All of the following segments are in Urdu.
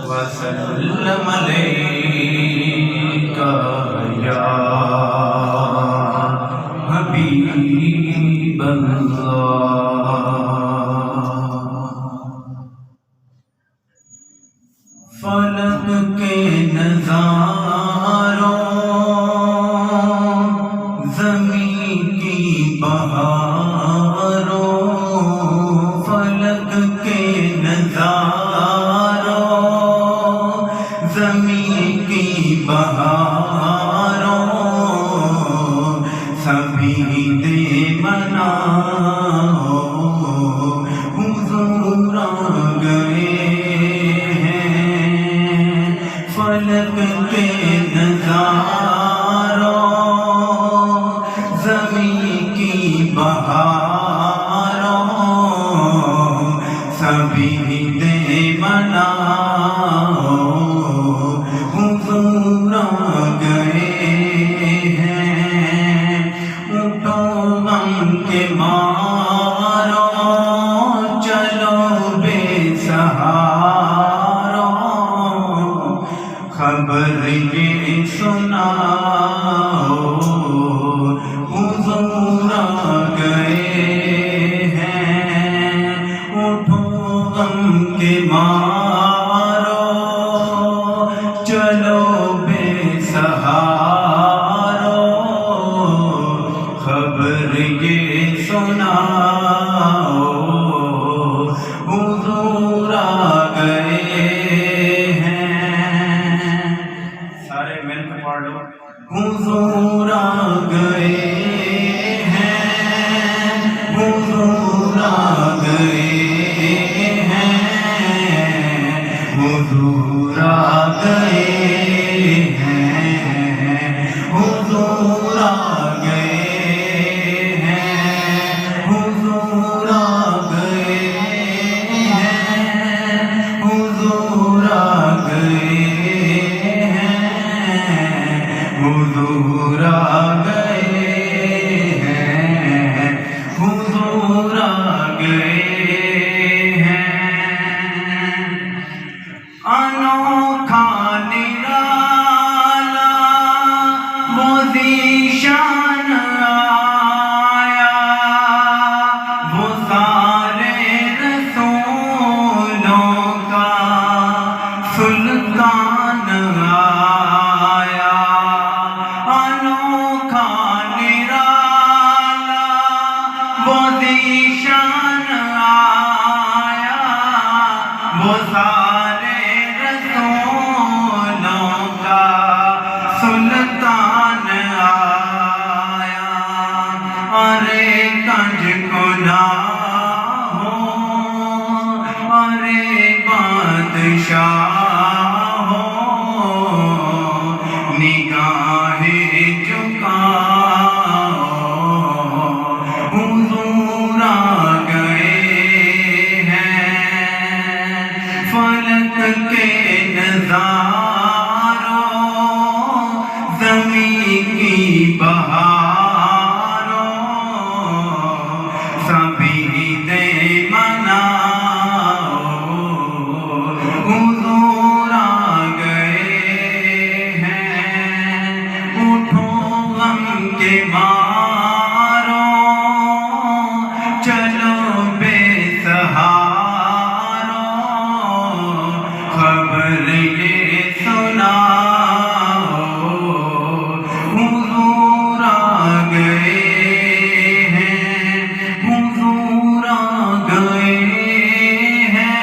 وسلم علیکہ یا حبیب اللہ۔ فلک کے نظاروں زمین کی بہاروں، فلک کے نظاروں زمین کی بہاروں، سبھی دے منا حضور آ گئے ہیں۔ فلک کے نظاروں زمین کی بہاروں، سبھی دے منا حضور آ گئے ہیں۔ اٹھو غم کے مارو چلو بے سہاروں، خبر یہ سناؤ حضور آ گئے ہیں۔ اٹھو غم کے مارو چلو بے سہاروں، خبر یہ سناؤ حضور آ گئے ہیں۔ سارے مل کے پڑھ لو۔ حضور آ گئے ہیں، حضور آ گئے ہیں، حضور آ گئے ہیں، حضور آ گئے ہیں، حضور آ گئے ہیں، حضور آ گئے ہیں، حضور آ گئے ہیں، حضور آ گئے ہیں۔ انوکھا نرالا وہ ذیشان آیا، وہ سارے رسولوں کا سلطان آیا۔ انوکھا نرالا وہ ذیشان آیا، وہ سارے رسولوں کا سلطان آیا۔ ارے کنج گناہوں، ارے بادشاہوں، نگاہیں جھکاؤ حضور آ گئے ہیں۔ فلک کے نظاروں زمین کی بہاروں، سبھی دے منا حضور آ گئے ہیں۔ اٹھو غم کے مارو چلو بے سہاروں، خبر یہ سناؤ حضور آ گئے ہیں، حضور آ گئے ہیں،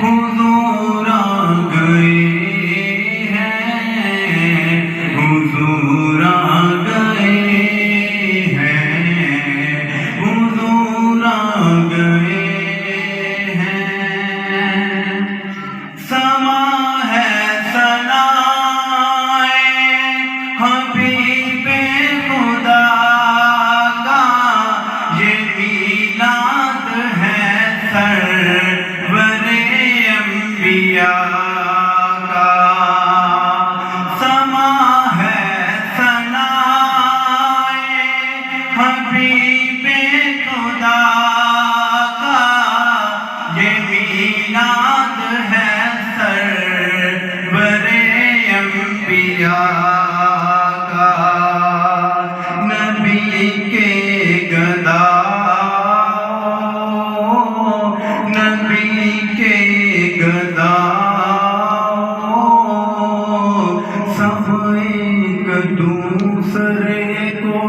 حضور آ گئے ہیں، حضور آ گئے ہیں، حضور آ گئے ہیں۔ سما ہے ثنائے حبیب خدا کا، یہ میلاد ہے سرور انبیاء کا۔ سما ہے ثنائے حبیب خدا کا، یہ میلاد ہے سرور انبیاء کا، نبی کے گداؤں، نبی کے گداؤں، سب ایک دوسرے کو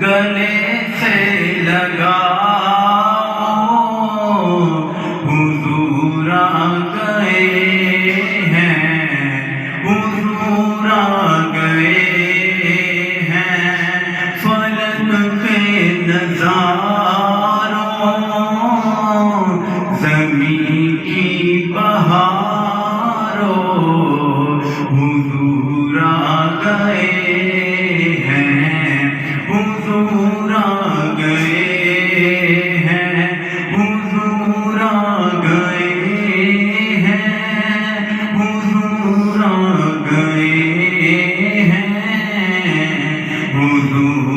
گلے سے لگاؤ، حضور آ گئے ہیں، حضور آ گئے ہیں، فلک کے نظاروں، زمین کی بہاروں، حضور آ گئے ہیں، حضور آ گئے ہیں، حضور آ گئے ہیں، حضور آ گئے ہیں، حضور